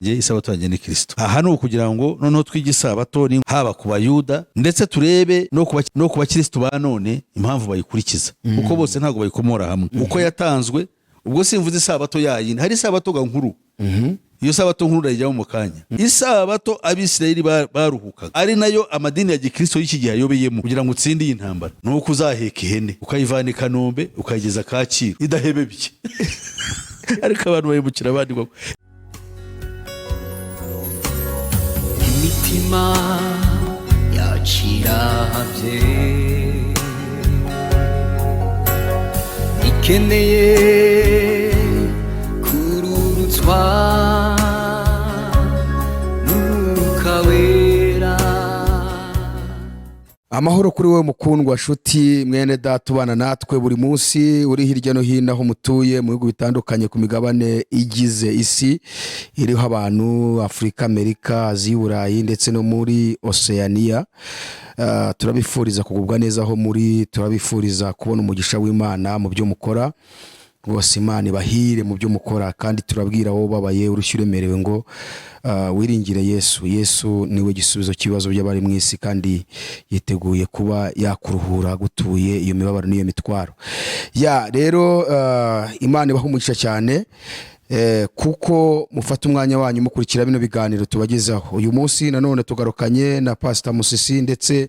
isabato yanjye ni Kristo. Aha ni ukugira ngo noneho twige isabato haba ku bayuda ndetse turebe no ku bakristo ba none impamvu bayikurikiza kuko bose ntabwo bayikomora hamwe uko yatanzwe. Ubwo simvuze isabato yayindi, hari isabato nkuru. Iyo sabato nkuru rayijyamo mu kanya. Isabato Abisirayeli baruhukaga ari nayo amadini ya gikristo y'iki gihe ayobeyemo kugira ngo utsinde iyi ntambara. Nuko uzaheka ihene ukayivana i Kanombe ukayigeza Kacyiru idahebebye. Ariko abantu bayibukira abandi ngo imitima yaciravye ikeneye kururutswa n'Umwuka Wera. Amahoro kuri wowe mukundwa shuti mwene data ubana natwe buri munsi uri hirya no hino aho mutuye mu bihugu bitandukanye ku migabane igize isi iriho abantu Afrika, Amerika, Aziya, Burayi ndetse no muri Oceania. Turabifuriza kugubwa neza aho muri, turabifuriza kubona umugisha w'Imana mu byo mukora. Rwose Imana ibahire mu byo mukora, kandi turabwira wowe babaye urushyi uremerewe ngo wiringire Yesu. Yesu niwe gisubizo cy'ibibazo by'abari mu isi, kandi yiteguye kuba yakuruhura gutuye iyo mibabaro n'iyo mitwaro. Rero Imana ibaha umugisha cyane kuko mufata umwanya wanyu mukurikira bino biganiro tubagezaho. Uyu munsi nanone tugarukanye na Pastor Musisi ndetse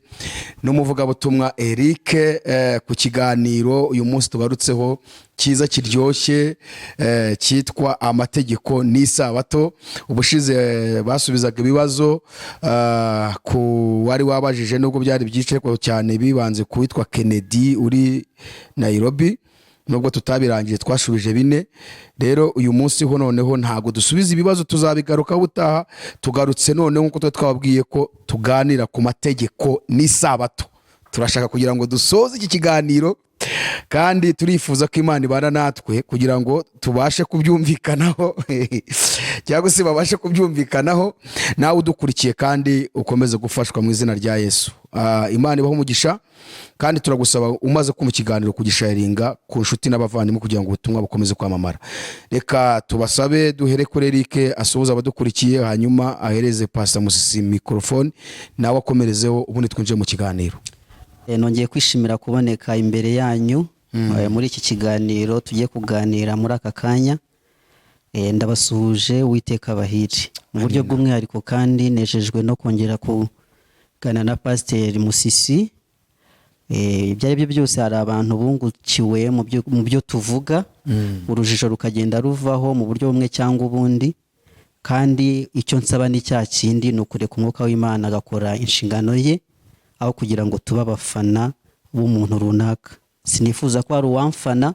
n'umuvugabutumwa Eric ku kiganiro uyu munsi tugarutseho cyiza kiryoshye cyitwa amategeko n'isabato. Ubushize basubizaga ibibazo ku wari wabajije, nubwo byari byinshi cyane bibanze kuwitwa Kennedy uri Nairobi, nubwo tutabirangije twashubije 4. Rero uyu munsi ho noneho ntago dusubiza ibibazo, tuzabigaruka butaha. Tugarutse none nkuko twababwiye ko tuganira ku mategeko n'isabato. Turashaka kugira ngo dusoze iki kiganiro, kandi turifuza ko Imana ibana natwe kugira ngo tubashe kubyumvikanaho cyangwa se babashe kubyumvikanaho. Nawe udukurikiye kandi ukomeze gufashwa mu izina rya Yesu. Imana ibaho umugisha, kandi turagusaba umaze kumva ikiganiro kugisharinga ku nshuti n'abavandimwe kugira ngo ubutumwa bukomeze kwamamara. Reka tubasabe duhere kuri Eric asuhuza abadukurikiye, hanyuma ahereze Pastor Musisi microphone nawe akomerezeho, ubundi twinjiye mu kiganiro. Nongeye kwishimira kuboneka imbere yanyu muri iki kiganiro tugiye kuganira muri aka kanya. Ndabasuhuje, Uwiteka abahire mu buryo bw'umwihariko, kandi nejejwe no kongera kuganira na Pastor Musisi. Ibyo ari byo byose hari abantu bungukiwe mu byo tuvuga, urujijo rukagenda ruvaho mu buryo bumwe cyangwa ubundi, kandi icyo nsaba ni cya kindi, ni ukureka Umwuka w'Imana agakora inshingano ye, aho kugira ngo tuba abafana b'umuntu runaka. Sinifuza ko hari uwamfana,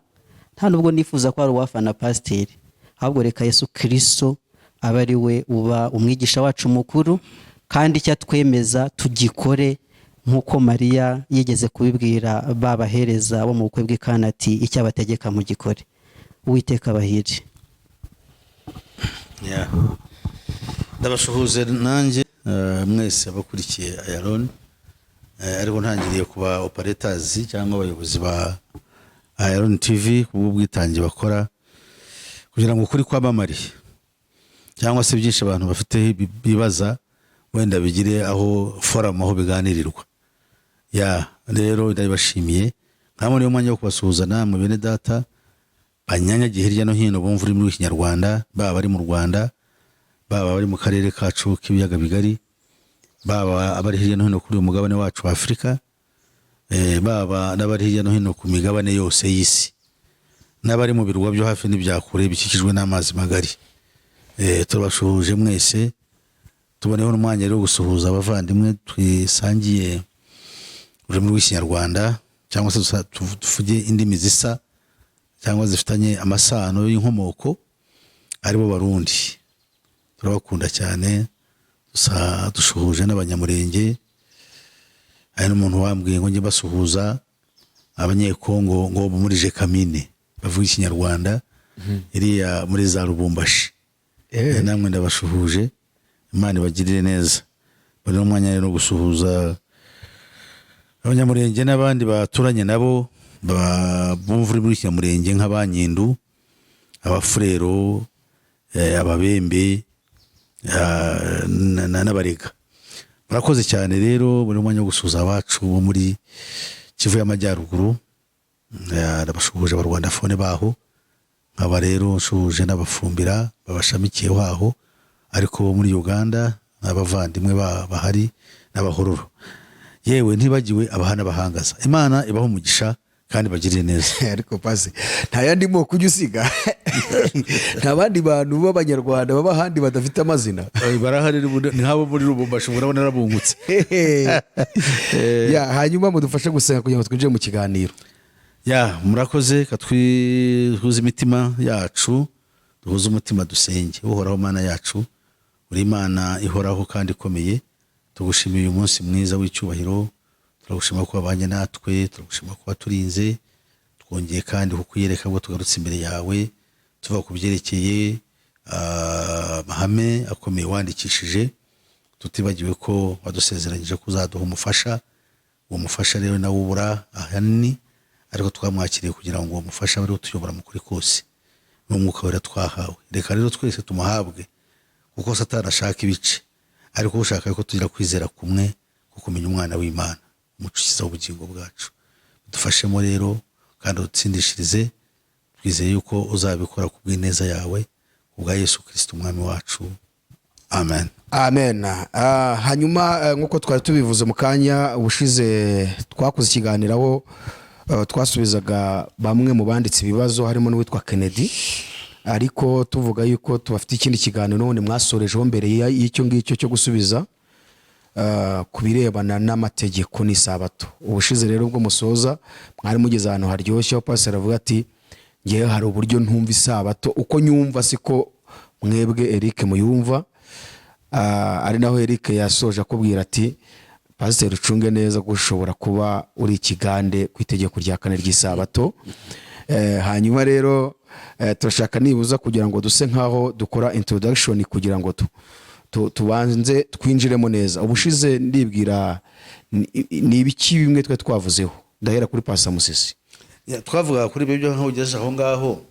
nta nubwo nifuza ko hari uwafana Pastor, ahubwo reka Yesu Kristo abe ari we uba umwigisha wacu mukuru, kandi icyo twemeza tugikore nk'uko Mariya yigeze kubibwira babahereza bo mu bukwe bw'i Kana ati icyo abategeka mu gikore. Uwiteka abahire. Ndabashuhuze nanjye mwese abakurikiye Iron, ariko ntangiriye kuba operators cyangwa abayobozi ba Iron TV kubw'ubwitange bakora kugira ngo ukuri kwamamare, cyangwa se byinshi abantu bafite bibaza wenda bigire aho forum aho biganirirwa. Rero ndabashimiye, nkamwe niyo mwanya wo kubasuhuza namwe bene data banyanyagiye hirya no hino bumva ururimi rw'Ikinyarwanda, baba bari mu Rwanda, baba bari mu karere kacu k'ibiyaga bigari, baba abari hirya no hino kuri uyu mugabane wacu wa Afrika, baba n'abari hirya no hino ku migabane yose y'isi, n'abari mu birwa byo hafi n'ibyakure bikikijwe n'amazi magari. Turabashuhuje mwese, tuboneho n'umwanya rero gusuhuza abavandimwe twisangiye ururimi rw'Ikinyarwanda, cyangwa se tuvuge indimi zisa cyangwa zifitanye amasano y'inkomoko, aribo Barundi. Turabakunda cyane, dushuhuje n'Abanyamurenge. Hari n'umuntu wambwiye ngo njye basuhuza Abanyekongo ngo muri Jekamine bavuga Ikinyarwanda iriya muri za Lubumbashi. Namwe ndabashuhuje, Imana ibagirire neza. Bari n'umwanya rero gusuhuza Abanyamurenge n'abandi baturanye nabo bumva ururimi rw'Ikinyamurenge nk'Abanyindu, Abafurero, Ababembe, n'abarega. Murakoze cyane rero muri mwanya wo gusuza abacu bo muri Kivu y'Amajyaruguru, ndabashuhuje abarwandafone baho, nkaba rero nshuje n'abafumbira babashamikiyeho aho, ariko bo muri Uganda abavandimwe bahari n'abahororo, yewe ntibagiwe abaha n'abahangaza. Imana ibaho umugisha kandi bagirire neza. ariko pasi nta yandi moko ujya usiga nta bandi bantu b'abanyarwanda baba ahandi badafite amazina barahari ni nk'abo muri Lubumbashi urabona narabungutse. hanyuma mudufashe gusenga kugira ngo twinjire mu kiganiro. Murakoze, katwihuza imitima yacu, duhuze umutima dusenge. Uhoraho Mana yacu, uri Imana ihoraho kandi ikomeye, tugushimiye uyu munsi mwiza w'icyubahiro, turagushima ko wabanye natwe, turagushima ko waturinze, twongeye kandi kukwiyereka ngo tugarutse imbere yawe tuva ku byerekeye amahame akomeye wandikishije, tutibagiwe ko wadusezeranyije ko uzaduha umufasha. Uwo mufasha rero nawe ubura ahanini, ariko twamwakiriye kugira ngo uwo mufasha bari utuyobora mu kuri kose n'umwuka wera twahawe. Reka rero twese tumuhabwe, kuko Satani ashaka ibice, ariko ushaka ko tugira kwizera kumwe ko kumenya umwana w'Imana umukiza w'ubugingo bwacu. Dufashemo rero kandi utsindishirize, twizeye yuko uzabikora ku bw'ineza yawe, kubwa Yesu Kristo umwami wacu, amen. Amen. Hanyuma nk'uko twari tubivuze mu kanya ubushize, twakoze ikiganiro twasubizaga bamwe mu banditse ibibazo, harimo n'uwitwa Kennedy, ariko tuvuga yuko tubafite ikindi kiganiro n'ubundi mwasorejeho mbere y'icyo ngicyo cyo gusubiza ku birebana n'amategeko n'isabato. Ubushize rero ubwo musoza mwari mugeze ahantu haryoshye, aho pastor avuga ati ngewe hari uburyo ntumva isabato uko nyumva siko mwebwe Eric muyumva. Ari naho Eric yasoje akubwira ati pastor ucunge neza gushobora kuba uri ikigande ku itegeko rya 4 ry'isabato. Hanyuma rero turashaka nibuza kugira ngo duse nkaho dukora introduction kugira ngo tubanze twinjiremo neza. Ubushize ndibwira ni ibiki bimwe twe twavuzeho, ndahera kuri Pastor Musisi. Twavuga kuri ibyo nkaho ugeze aho ngaho,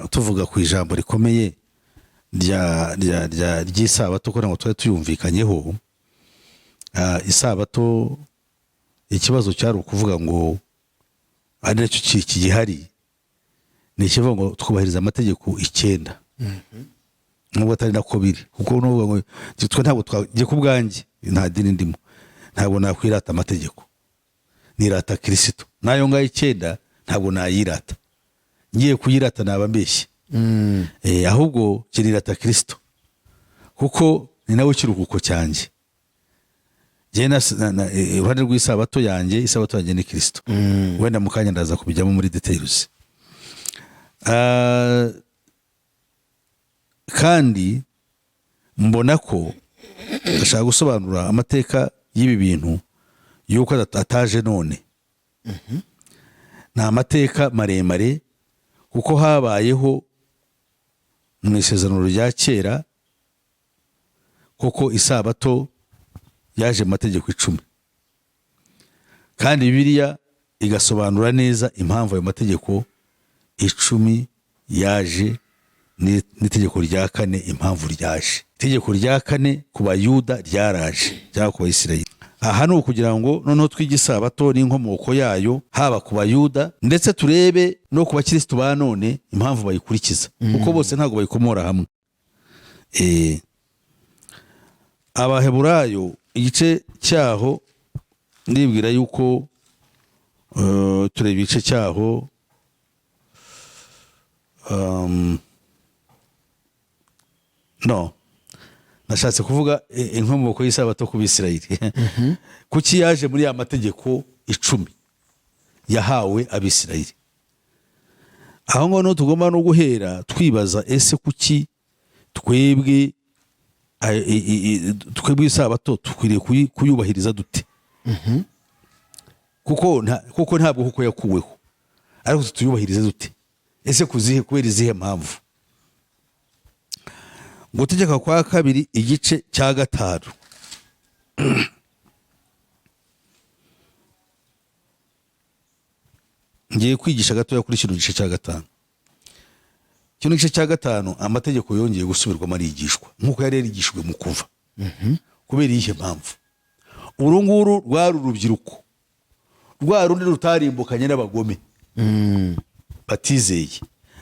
tuvuga ku ijambo rikomeye ry'isabato kugira ngo twari tuyumvikanyeho. Isabato ikibazo cyari ukuvuga ngo ari nacyo kigihari, ni ikivuga ngo twubahiriza amategeko 9 nubwo atari nako biri, kuko n'uvuga ngo twe ntabwo twagiye ku bwanjye, nta dini ndimo, ntabwo nakwirata amategeko, nirata Kristo. Nayo ngayo 9 ntabwo nayirata, ngiye kuyirata naba mbeshye. Ahubwo kirata Kristo, kuko ni nawe kiruhuko cyanjye. Iruhande rw'isabato yanjye, isabato yanjye ni Kristo. Wenda mu kanya ndaza kubijyamo muri details. Kandi mbona ko ndashaka gusobanura amateka y'ibi bintu yuko ataje none. Ni amateka maremare, kuko habayeho mu isezerano rya kera, kuko isabato yaje mu mategeko 10, kandi Bibiliya igasobanura neza impamvu ayo mategeko 10 yaje, n'itegeko rya 4 impamvu ryaje. Itegeko rya 4 ku Bayuda ryaraje, cyangwa ku Bayisirayeli. Aha ni ukugira ngo noneho twige isabato n'inkomoko yayo, haba ku Bayuda ndetse turebe no ku bakristo ba none impamvu bayikurikiza, kuko bose ntabwo bayikomora hamwe. Abaheburayo igice cyaho ndibwira yuko tureba igice cyaho nashatse kuvuga inkomoko y'isabato ku Bisirayeli. Kuki yaje muri ya mategeko 10 yahawe Abisirayeli. Aho ngo no tugomba no guhera twibaza, ese kuki twebwe isabato tukwiriye kuyubahiriza dute? kuko ntabwo kuko yakuweho, ariko tuyubahirize dute? Ese kubera izihe mpamvu? Gutegeka kwa 2 igice cya 5. Ngiye kwigisha gatoya kuri kino gice cya 5. kino gice cya gatanu amategeko yongeye gusubirwamo arigishwa nk'uko yari yarigishijwe mu kuva. Kubera iyihe mpamvu? uru nguru rwari urubyiruko rwa rundi rutarimbukanye n'abagome batizeye,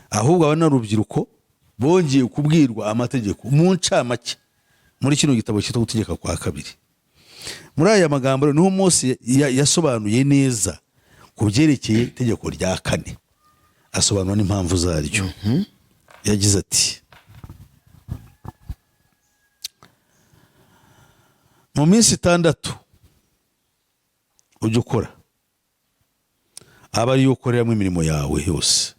ahubwo aba n'urubyiruko bongeye kubwirwa amategeko mu ncamake muri kino gitabo cyitwa Gutegeka kwa Kabiri. Muri aya magambo niho Mose yasobanuye neza ku byerekeye itegeko rya kane, asobanura n'impamvu zaryo. Yagize ati: mu minsi 6 ujye ukora, aba ariyo ukoreramo imirimo yawe yose,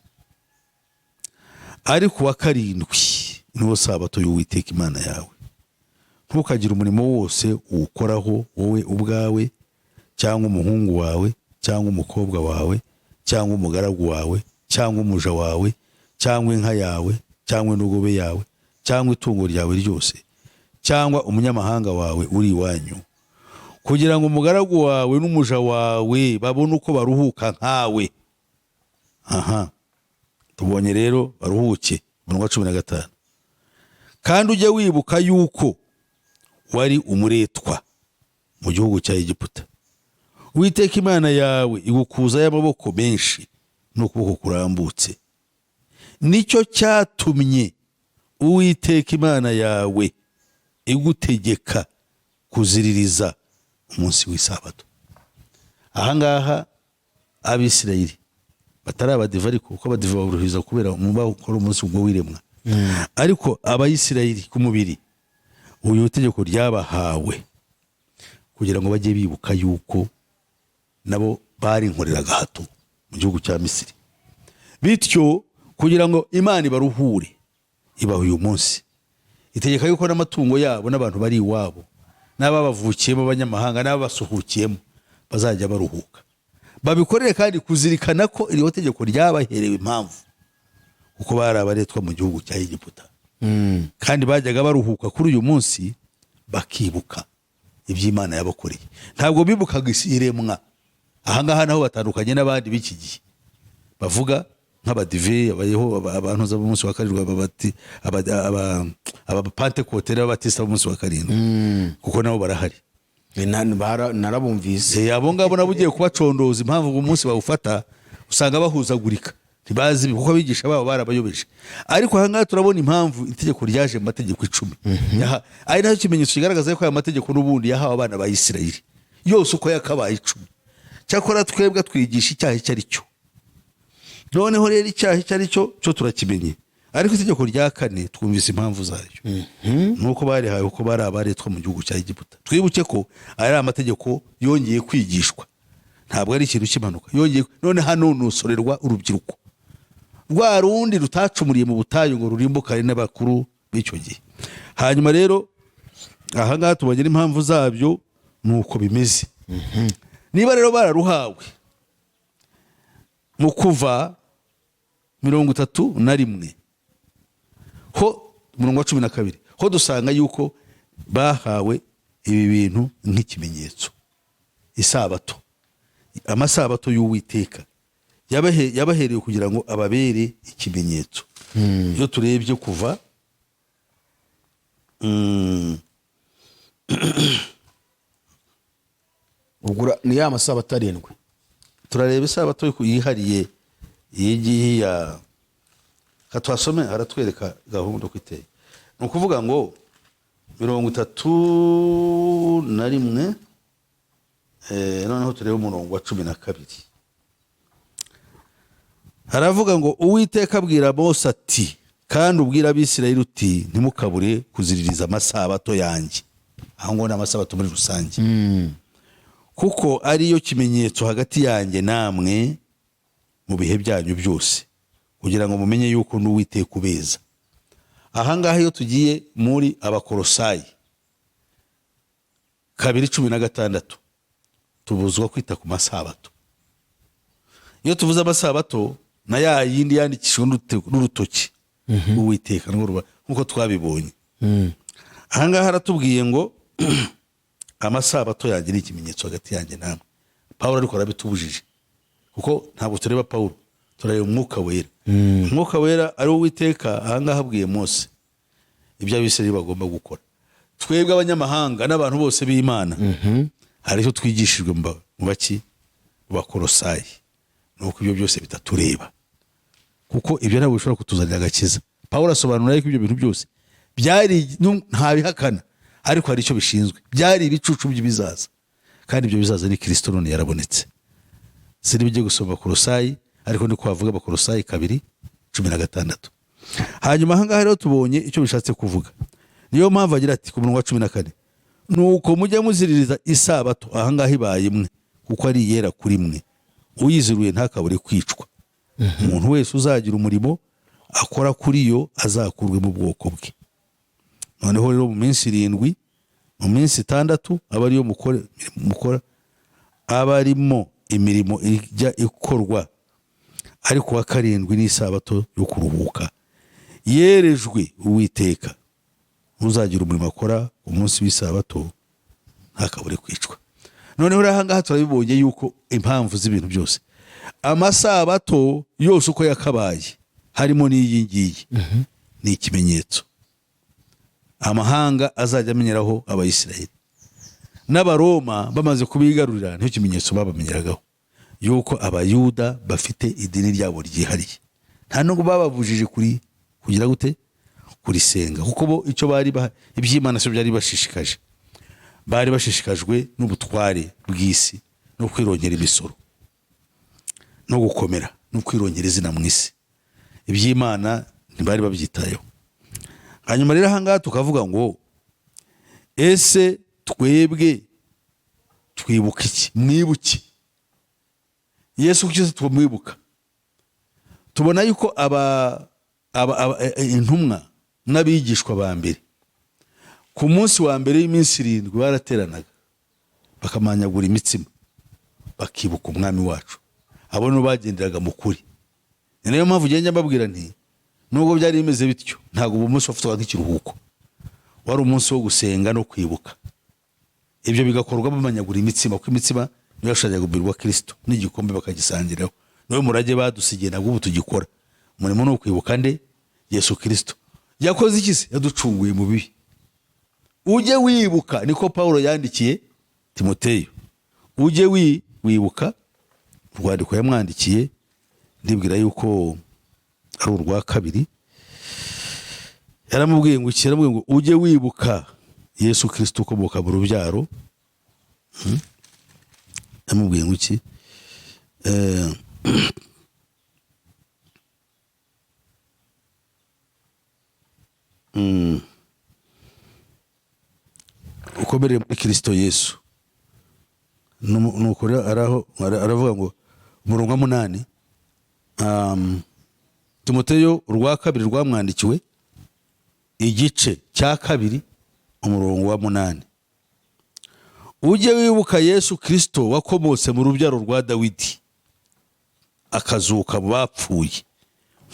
ariko wa karindwi niwo sabato y'Uwiteka Imana yawe. Ntukagire umurimo wose uwukoraho wowe ubwawe cyangwa umuhungu wawe cyangwa umukobwa wawe cyangwa umugaragu wawe cyangwa umuja wawe cyangwa inka yawe cyangwa indogobe yawe cyangwa itungo ryawe ryose cyangwa umunyamahanga wawe uri iwanyu, kugira ngo umugaragu wawe n'umuja wawe babone uko baruhuka nkawe. Tubonye rero baruhuke. 15. Kandi ujye wibuka yuko wari umuretwa mu gihugu cya Egiputa. Uwiteka Imana yawe igukuza y'amaboko menshi n'ukuboko kurambutse. Nicyo cyatumye Uwiteka Imana yawe igutegeka kuziririza umunsi w'isabato. Ahangaha Abisirayeli batari abadive, ariko kuko abadive baruhiza kubera umuba ukora umunsi ubwo wiremwa, ariko Abayisirayeli ku mubiri uyu itegeko ryabahawe kugira ngo bajye bibuka yuko nabo bari nkoreraga hato mu gihugu cya Misiri, bityo kugira ngo Imana ibaruhure ibaha uyu munsi. Itegeka yuko n'amatungo yabo n'abantu bari iwabo n'ababavukiyemo abanyamahanga n'ababasuhukiyemo bazajya baruhuka, babikorere kandi kuzirikana ko iri tegeko ryabaherewe impamvu kuko bari abaretwa mu gihugu cya Egiputa. Kandi bajyaga baruhuka kuri uyu munsi bakibuka iby'Imana yabakoreye, ntabwo bibukaga isi iremwa. Ahangaha naho batandukanye n'abandi b'iki gihe bavuga nk'abadive, abantu za munsi wa karindwi, abapantekote n'ababatista b'umunsi wa karindwi, kuko nabo barahari. narabumvise. Abo ngabo nabo ugiye kubacondoza impamvu uwo munsi bawufata usanga bahuzagurika, ntibazi kuko abigisha babo barabayobeje. Ariko ahangaha turabona impamvu itegeko ryaje mu mategeko 10, ari nacyo kimenyetso kigaragaza ko aya mategeko n'ubundi yahawe abana ba Isirayeli yose uko yakabaye 10. Cyakora twebwe twigisha icyaha icyo ari cyo. Noneho rero icyaha icyo ari cyo turakimenye, ariko itegeko rya kane twumvise impamvu zaryo. Nuko bari hawe uko bari abaretwa mu gihugu cya Egiputa. Twibuke ko ari amategeko yongeye kwigishwa, ntabwo ari ikintu cy'impanuka. Yongeye none hano nusorerwa urubyiruko rwa rundi rutacumuriye mu butayu ngo rurimbukane n'abakuru b'icyo gihe. Hanyuma rero ahangaha tubonye impamvu zabyo nuko bimeze. Niba rero bararuhawe mu kuva 31 ho 12 ho dusanga yuko bahawe ibi bintu nk'ikimenyetso. Isabato, amasabato y'Uwiteka yabahereye kugira ngo ababere ikimenyetso. Iyo turebye kuva ugura ni ya masabato 7. turareba isabato yihariye yigiye ya katwasome aratwereka gahunda uko iteye. Ni ukuvuga ngo 31 noneho tureba umurongo wa 12. Haravuga ngo Uwiteka abwira Mose ati, kandi ubwira Abisirayeli uti ntimukabure kuziririza amasabato yanjye. Aho ngo n'amasabato muri rusange, kuko ariyo kimenyetso hagati yanjye namwe mu bihe byanyu byose, kugira ngo mumenye yuko n'Uwiteka ubeza. Ahangaha iyo tugiye muri Abakolosayi 2:16 tubuzwa kwita ku masabato. Iyo tuvuze amasabato na ya yindi yandikishwe n'urutoki Uwiteka nkuko twabibonye. Ahangaha haratubwiye ngo amasabato yanjye ni ikimenyetso hagati yanjye namwe. Pawulo ariko arabitubujije kuko ntabwo tureba Pawulo, turareba umwuka wera. Umwuka wera ari Uwiteka ahangaha abwiye Mose ibyo Abisirayeli bagomba gukora. Twebwe abanyamahanga n'abantu bose b'Imana hariho twigishijwe mu baki Bakolosayi, nuko ibyo byose bitatureba, kuko ibyo ntabwo bishobora kutuzanira agakiza. Pawulo asobanura yuko ibyo bintu byose byari ntabihakana, ariko hari icyo bishinzwe, byari ibicucu by'ibizaza, kandi ibyo bizaza ni Kristo none yarabonetse. Siri bijye gusoma Bakolosayi, ariko ndi kuvuga Bakolosayi 2:16. Hanyuma ahangaha rero tubonye icyo bishatse kuvuga. Niyo mpamvu agira ati ku murongo wa 14, nuko mujya muziririza isabato ahangaha ibaye imwe, kuko ari yera kuri mwe, uyiziruye ntakabure kwicwa. Umuntu wese uzagira umurimo akora kuri yo azakurwe mu bwoko bwe. Noneho rero mu minsi 7, mu minsi 6 aba ariyo mukora aba arimo imirimo ijya ikorwa, ariko wa 7 ni isabato yo kuruhuka yerejwe Uwiteka. Uzagira umurimo akora umunsi w'isabato ntakabure kwicwa. Noneho rero ahangaha turabibonye yuko impamvu z'ibintu byose, amasabato yose uko yakabaye harimo n'iyi ngiyi ni ikimenyetso amahanga azajya amenyeraho Abayisiraheli. N'Abaroma bamaze kubigarurira niho kimenyetso babamenyeragaho yuko Abayuda bafite idini ryabo ryihariye, nta nubwo bababujije kugira gute kurisenga, kuko bo icyo bari iby'Imana cyo byari bashishikaje, bari bashishikajwe n'ubutware bw'isi no kwirongera imisoro no gukomera no kwirongera izina mu isi. Iby'Imana ntibari babyitayeho. Hanyuma rero ahangaha tukavuga ngo ese twebwe twibuka iki? Mwibuke Yesu Kristo, tumwibuka. Tubona yuko intumwa n'abigishwa ba mbere ku munsi wa mbere y'iminsi 7 barateranaga bakamanyagura imitsima bakibuka umwami wacu. Abo no bagenderaga mu kuri. Niyo mpamvu ugenda mbabwira nti nubwo byari bimeze bityo, ntabwo uwo munsi wafatwaga nk'ikiruhuko, wari umunsi wo gusenga no kwibuka. Ibyo bigakorwa bamanyagura imitsima, kuko imitsima niyo yashakaga kubirwa Kristo n'igikombe bakagisangiraho. Niyo murage badusigiye, nabwo ubu tugikora. Umurimo no kwibuka nde? Yesu Kristo. Yakoze iki se? Yaducunguye mu bibi. Ujye wibuka, niko Paulo yandikiye Timoteyo. Ujye wibuka, urwandiko yamwandikiye, ndibwira yuko ari urwa 2. Yaramubwiye ngo ujye wibuka Yesu Kristo ukomoka mu rubyaro. Yamubwiye ngo iki? Ukomereye muri Kristo Yesu. Nuko aravuga ngo umurongo wa 8, Timoteyo urwa 2 rwamwandikiwe igice cya 2 umurongo wa 8. Ujye wibuka Yesu Kristo wakomotse mu rubyaro rwa Dawidi akazuka mu bapfuye,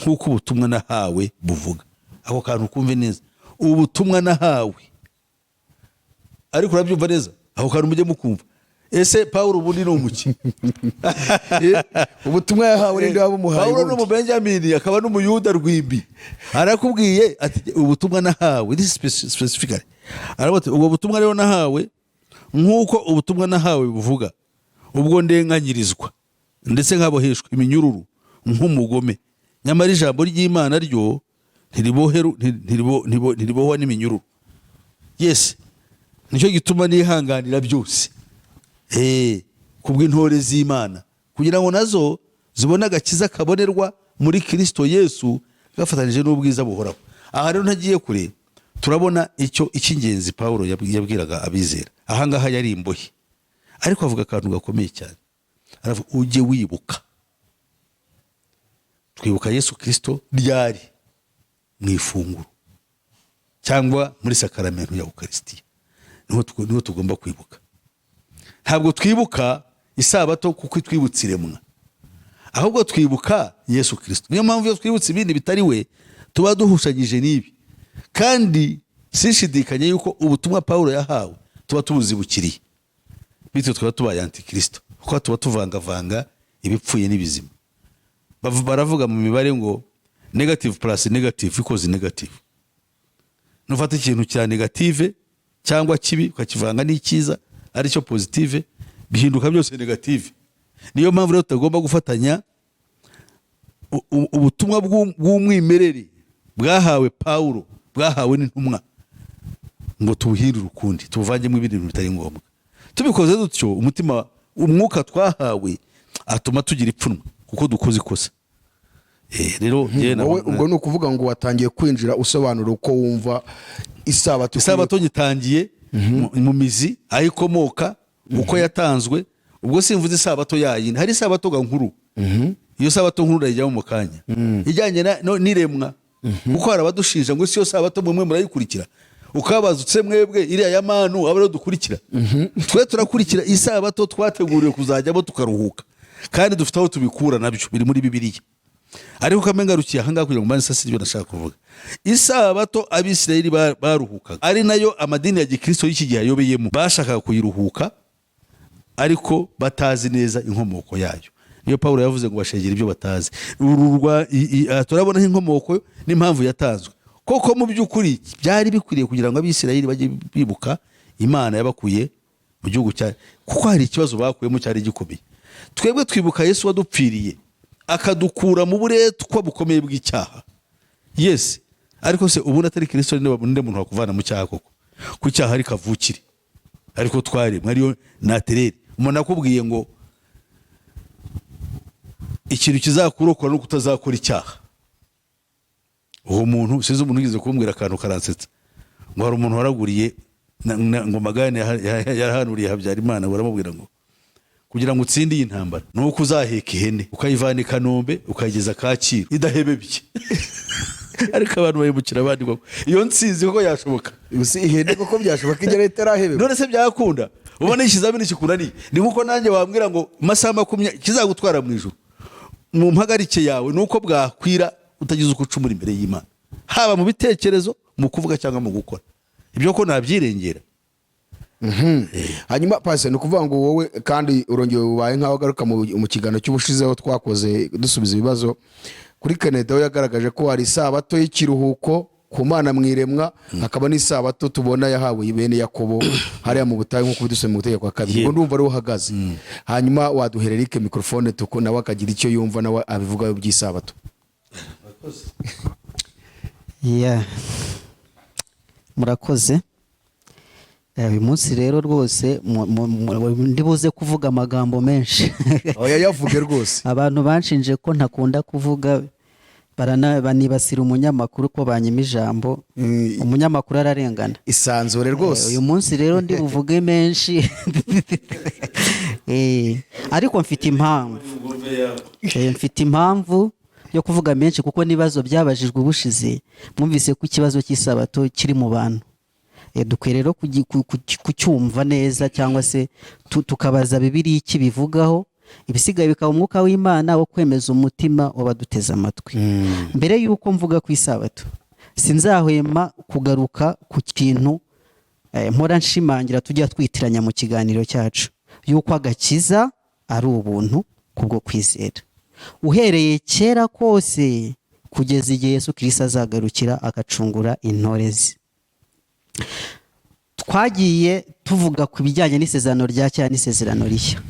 nk'uko ubutumwa nahawe buvuga. Ako kantu kumve neza, ubutumwa nahawe. Ariko urabyumva neza? Ako kantu mujye mukumva. Ese Paulo ubundi ni umuki? Ubutumwa yahawe ninde wabumuhaye? Paulo no mu Benjamin akaba n'umuyuda rwimbi. Arakubwiye ati ubutumwa nahawe, this specifically. Arabati ubwo butumwa rero nahawe nk'uko ubutumwa nahawe buvuga, ubwo ndenganyirizwa ndetse nkaboheshwa iminyururu nk'umugome. Nyamara ijambo ry'Imana ryo ntiribohwa n'iminyururu. Yes, nicyo gituma nihanganira byose. Kubw'intore z'Imana, kugira ngo nazo zibone agakiza kabonerwa muri Kristo Yesu gafatanije n'ubwiza buhoraho. Aha rero ntagiye kure, turabona icy'ingenzi Paulo yabwiraga abizera. Ahangaha yari imbohe, ariko avuga akantu gakomeye cyane. Aravuga ujye wibuka. Twibuka Yesu Kristo ryari? Mu ifunguro cyangwa muri sakaramento ya Eucharistia. Niho tugomba kwibuka. Ntabwo twibuka isabato kuko itwibutsa iremwa, ahubwo twibuka Yesu Kristo. Niyo mpamvu iyo twibutse ibindi bitari we, tuba duhushanyije n'ibi. Kandi sinshidikanye yuko ubutumwa Paulo yahawe tuba tubuzibukiriye, bityo tuba tubaye antikristo, kuko tuba tuvangavanga ibipfuye n'ibizima. baravuga mu mibare ngo negative plus negative equals negative. Nufata ikintu cya negative cyangwa kibi ukakivanga n'icyiza aricyo positive bihinduka byose negative. Niyo mpamvu rero tutagomba gufatanya ubutumwa bw'umwimerere bwahawe Paulo, bwahawe n'intumwa ngo tubuhindure ukundi, tuvangemo ibindi bintu bitari ngombwa. Tubikoze dutyo umutima, umwuka twahawe atuma tugira ipfunwe kuko dukoze ikosa. Rero wowe ubwo ni ukuvuga ngo watangiye kwinjira usobanura uko wumva isabato gitangiye mu mizi aho ikomoka, uko yatanzwe. Ubwo simvuze isabato yayindi, hari isabato nkuru. Iyo sabato nkuru irajyamo mu kanya ijyanye n'iremwa, kuko hari abadushinja ngo siyo sabato mwe murayikurikira, ukabaza utse mwebwe iriya ya manu abo dukurikira. Twe turakurikira isabato twateguriwe kuzajyamo tukaruhuka, kandi dufite aho tubikura, nabyo biri muri Bibiliya. Ariko kamengarukiye ahangaha kugira ngo mbane sasi ibyo nashaka kuvuga. Isabato Abisirayeli baruhukaga, ari nayo amadini ya Gikristo y'iki gihe ayobeyemo, bashakaga kuyiruhuka ariko batazi neza inkomoko yayo. Niyo Paulo yavuze ngo bashegera ibyo batazi. Turabona inkomoko n'impamvu yatanzwe. Koko mu by'ukuri byari bikwiriye kugira ngo Abisirayeli bajye bibuka Imana yabakuye mu gihugu cya, kuko hari ikibazo bakuyemo cyari gikomeye. Twebwe twibuka Yesu wadupfiriye akadukura mu buretwa bukomeye bw'icyaha. Yes, ariko se ubu natari Kristo ninde muntu wakuvana mu cyaha koko? Ku cyaha ari kavukire, ariko twari mwariyo naterere. Umuntu akubwiye ngo ikintu kizakurokora no kutazakora icyaha, uwo muntu sizo umuntu ugize kumbwira akantu karansetsa ngo hari umuntu waraguriye ngo magane yarahanuriye Habyarimana, baramubwira ngo kugira ngo utsinde iyi ntambara nuko uzaheka ihene ukayivana i Kanombe ukayigeza Kacyiru idahebebye. Ariko abantu bayibukira abandi ngo iyo nsinzi koko yashoboka, usi ihene koko byashoboka igera itarahebeba. None se byakunda? Ubona ikizamini kikunaniye, ni nkuko nanjye wambwira ngo masaha 20 kizagutwara mu ijuru, mu mpagarike yawe nuko bwakwira utagize uko ucumura imbere y'Imana, haba mu bitekerezo, mu kuvuga cyangwa mu gukora. Ibyo ko nabyirengera. Hanyuma pase ni ukuvuga ngo wowe kandi urongeye ubaye nkaho garuka mu kiganiro cy'ubushizeho twakoze dusubiza ibibazo kuri Canada, we yagaragaje ko hari isabato y'ikiruhuko ku Mana mwiremwa, hakaba n'isabato tubona yahawe bene Yakobo hariya mu butayu nk'uko bidusomye mu Itegeko ya 2. Ngo ndumva ari uhagaze. Hanyuma waduherera Eric microphone tuko nawe akagira icyo yumva nawe abivuga by'isabato. Murakoze. Uyu munsi rero rwose ndibuze kuvuga amagambo menshi. Oya yavuge rwose. Abantu banshinje ko ntakunda kuvuga, banibasira umunyamakuru ko banyima ijambo. Umunyamakuru ararengana. Isanzure rwose. Uyu munsi rero ndi buvuge menshi. Ariko mfite impamvu yo kuvuga menshi, kuko nibazo byabajijwe ubushize mwumvise ko ikibazo cy'isabato kiri mu bantu. Dukwiye rero kucyumva neza, cyangwa se tukabaza Bibiliya iki bivugaho, ibisigaye bikaba umwuka w'Imana wo kwemeza umutima w'abaduteze amatwi. Mbere y'uko mvuga ku isabato, sinzahwema kugaruka ku kintu mpora nshimangira tujya twitiranya mu kiganiro cyacu, yuko agakiza ari ubuntu kubwo kwizera, uhereye kera kose kugeza igihe Yesu Kristo azagarukira agacungura intore ze. Twagiye tuvuga ku bijyanye n'isezerano rya kera n'isezerano rishya.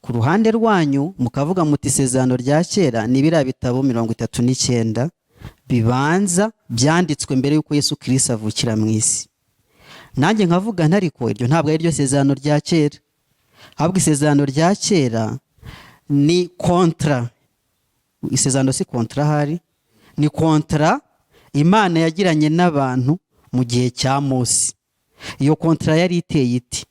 Ku ruhande rwanyu mukavuga muti isezerano rya kera ni biriya bitabo 39 bibanza byanditswe mbere y'uko Yesu Kristo avukira mu isi. Nanjye nkavuga ntariko iryo ntabwo ari ryo sezerano rya kera, ahubwo isezerano rya kera ni kontra. Isezerano si kontra, hari ni kontra Imana yagiranye n'abantu mu gihe cya Mose. Iyo kontra yari iteye iti: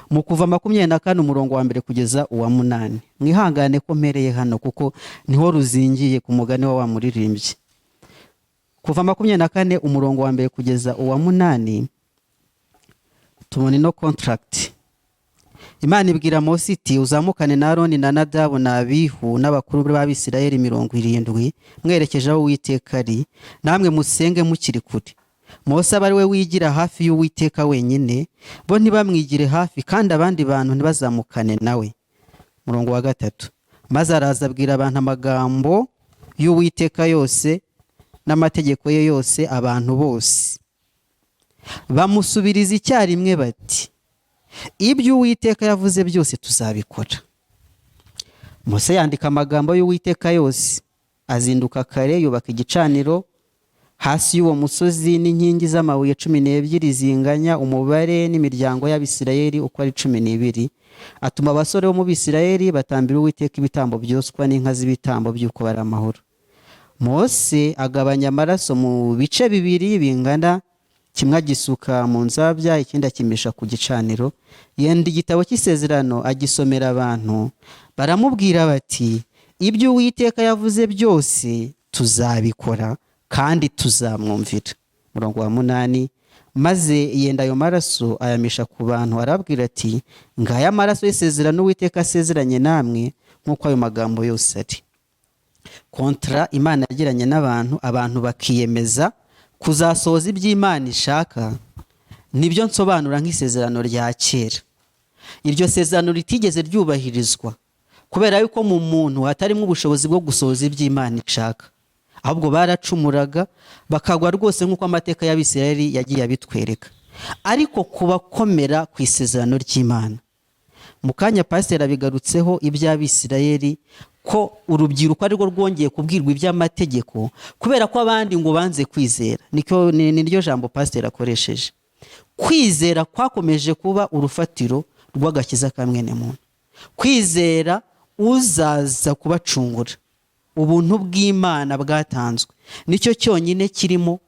mu Kuva 24 umurongo wa mbere kugeza uwa 8. Mwihangane ko mpereye hano kuko niho ruzingiye ku mugani wa muririmbyi. Kuva 24 umurongo wa mbere kugeza uwa 8 tubona ino contract. Imana ibwira Mose iti: uzamukane na Aroni na Nadabu na Abihu n'abakuru b'Abisirayeli 70 mwerekeje aho Uwiteka ari, namwe musenge mukiri kure. Mose aba ari we wigira hafi y'Uwiteka wenyine, bo ntibamwigire hafi, kandi abandi bantu ntibazamukane nawe. Murongo wa 3. maze araza abwira abantu amagambo y'Uwiteka yose n'amategeko ye yose abantu bose. Bamusubiriza icyarimwe bati, ibyo Uwiteka yavuze byose tuzabikora. Mose yandika amagambo y'Uwiteka yose, azinduka kare yubaka igicaniro hasi y'uwo musozi n'inkingi z'amabuye 12 zinganya umubare n'imiryango y'Abisirayeli uko ari 12. Atuma abasore bo mu Bisirayeli batambira Uwiteka ibitambo byoswa n'inka z'ibitambo by'uko bari amahoro. Mose agabanya amaraso mu bice bibiri bingana, kimwe agisuka mu nzabya, ikindi akimisha ku gicaniro. Yenda igitabo cy'isezerano agisomera abantu, baramubwira bati, ibyo Uwiteka yavuze byose tuzabikora kandi tuzamwumvira. Murongo wa 8. Maze yenda ayo maraso ayamisha ku bantu, arabwira ati, ngaya amaraso y'isezerano Uwiteka asezeranye namwe nk'uko ayo magambo yose ari. Kontra Imana yagiranye n'abantu, abantu bakiyemeza kuzasohoza iby'Imana ishaka, nibyo nsobanura nk'isezerano rya kera. Iryo sezerano ritigeze ryubahirizwa kubera yuko mu muntu hatarimo ubushobozi bwo gusohoza iby'Imana ishaka, ahubwo baracumuraga bakagwa rwose nk'uko amateka y'Abisirayeli yagiye abitwereka. Ariko kubakomera ku isezerano ry'Imana, mu kanya pasiteri abigarutseho iby'Abisirayeli, ko urubyiruko ari rwo rwongeye kubwirwa iby'amategeko kubera ko abandi ngo banze kwizera. Niryo jambo pasiteri akoresheje. Kwizera kwakomeje kuba urufatiro rw'agakiza ka mwene muntu. Kwizera uzaza kubacungura, ubuntu bw'Imana bwatanzwe, nicyo cyonyine kirimo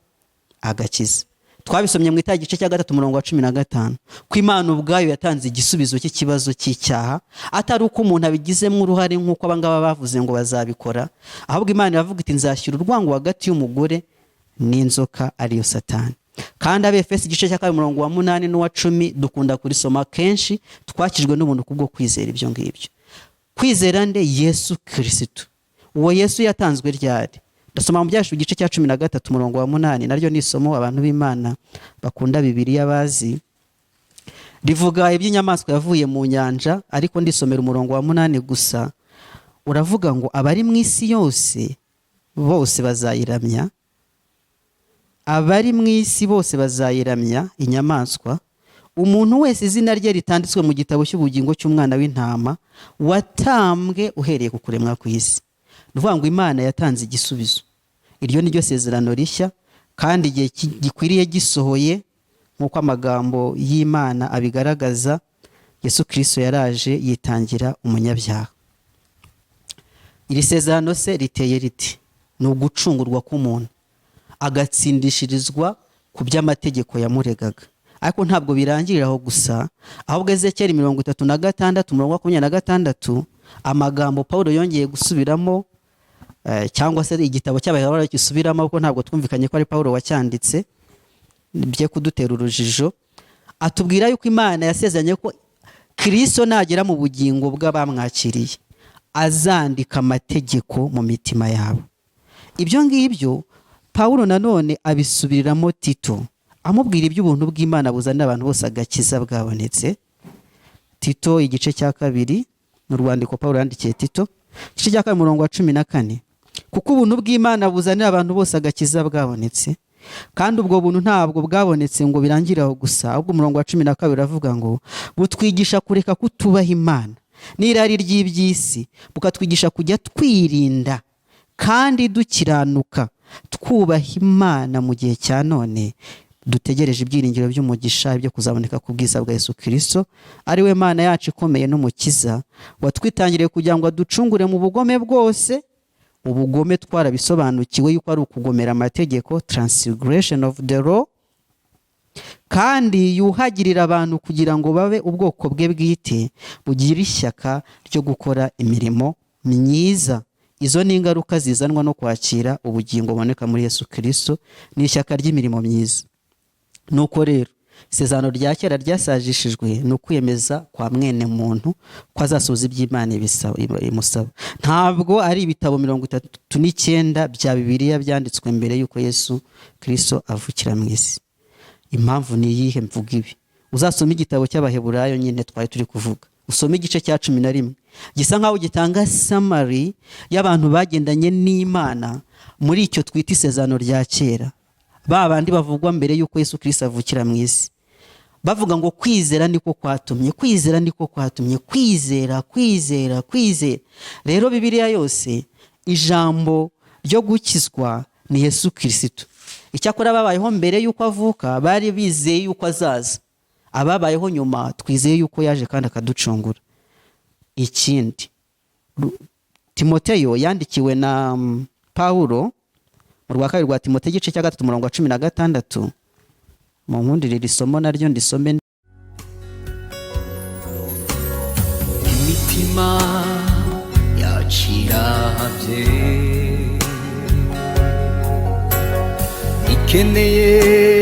agakiza. Twabisomye mu igice cya 3 umurongo wa 15, ko Imana ubwayo yatanze igisubizo cy'ikibazo cy'icyaha, atari uko umuntu abigizemo uruhare nk'uko abangaba bavuze ngo bazabikora, ahubwo Imana iravuga iti, nzashyira urwango hagati y'umugore n'inzoka ariyo Satani. Kandi Abefesi igice cya 2 umurongo wa 8 n'uwa 10 dukunda kurisoma kenshi. Twakijwe n'ubuntu kubwo kwizera ibyo ngibyo. Kwizera nde? Yesu Kristo. Uwo Yesu yatanzwe ryari? Ndasoma mu Byashu igice cya 13 umurongo wa 8, naryo ni isomo abantu b'Imana bakunda Bibiliya bazi. Rivuga iby'inyamaswa yavuye mu nyanja, ariko ndisomera umurongo wa 8 gusa. Uravuga ngo abari mu isi yose bose bazayiramya, abari mu isi bose bazayiramya inyamaswa, umuntu wese izina rye ritanditswe mu gitabo cy'ubugingo cy'umwana w'intama watambwe uhereye ku kuremwa kw'isi. Nuvuga ngo Imana yatanze igisubizo. Iryo ni ryo sezerano rishya, kandi igihe gikwiriye gisohoye nk'uko amagambo y'Imana abigaragaza. Yesu Kristo yaraje yitangira umunyabyaha. Iri sezerano se riteye riti? Ni ugucungurwa k'umuntu, agatsindishirizwa ku by'amategeko yamuregaga. Ariko ntabwo birangirira aho gusa, ahubwo Ezekiel 36 umurongo wa 26 amagambo Paulo yongeye gusubiramo, cyangwa se igitabo cy'Abahebureyo gisubiramo, kuko ntabwo twumvikanye ko ari Paulo wacyanditse, bye kudutera urujijo. Atubwira yuko Imana yasezeranye ko Kristo nagera mu bugingo bw'abamwakiriye azandika amategeko mu mitima yabo. Ibyo ngibyo Paulo nanone abisubiriramo Tito, amubwira iby'ubuntu bw'Imana buzanira abantu bose agakiza bwabonetse. Tito igice cya 2 mu rwandiko Paulo yandikiye Tito igice cya 2 umurongo wa 14, kuko ubuntu bw'Imana buzanira abantu bose agakiza bwabonetse, kandi ubwo buntu ntabwo bwabonetse ngo birangire aho gusa, ahubwo umurongo wa 12 uravuga ngo butwigisha kureka kutubaha Imana n'irari ry'iby'isi, bukatwigisha kujya twirinda kandi dukiranuka, twubaha Imana mu gihe cya none, dutegereje ibyiringiro by'umugisha byo kuzaboneka ku bwiza bwa Yesu Kristo, ari we Mana yacu ikomeye n'umukiza, watwitangiriye kugira ngo aducungure mu bugome bwose. Ubugome twarabisobanukiwe yuko ari ukugomera amategeko, transgression of the law, kandi yuhagirira abantu kugira ngo babe ubwoko bwe bwite, bugira ishyaka ryo gukora imirimo myiza. Izo ni ingaruka zizanwa no kwakira ubugingo buboneka muri Yesu Kristo, ni ishyaka ry'imirimo myiza. Nuko rero isezerano rya kera ryasajishijwe no kwiyemeza kwa mwene muntu ko azasohoza iby'Imana imusaba. Ntabwo ari ibitabo 39 bya Bibiliya byanditswe mbere yuko Yesu Kristo avukira mu isi. Impamvu ni iyihe mvuga ibi? Uzasoma igitabo cy'Abahebureyo nyine twari turi kuvuga, usome igice cya 11 gisa nkaho gitanga summary y'abantu bagendanye n'Imana muri icyo twita isezerano rya kera, ba bandi bavugwa mbere y'uko Yesu Kristo avukira mu isi, bavuga ngo kwizera niko kwatumye, kwizera niko kwatumye, kwizera. Rero Bibiliya yose ijambo ryo gukizwa ni Yesu Kristo. Icyakora babayeho mbere y'uko avuka bari bizeye y'uko azaza, ababayeho nyuma twizeye y'uko yaje kandi akaducungura. Ikindi, Timoteyo yandikiwe na Paulo mu rwa kabiri rwa Timoteyo igice cya 3 umurongo wa 16, mu nkundire isomo naryo ndisome. imitima yacirahabye ikeneye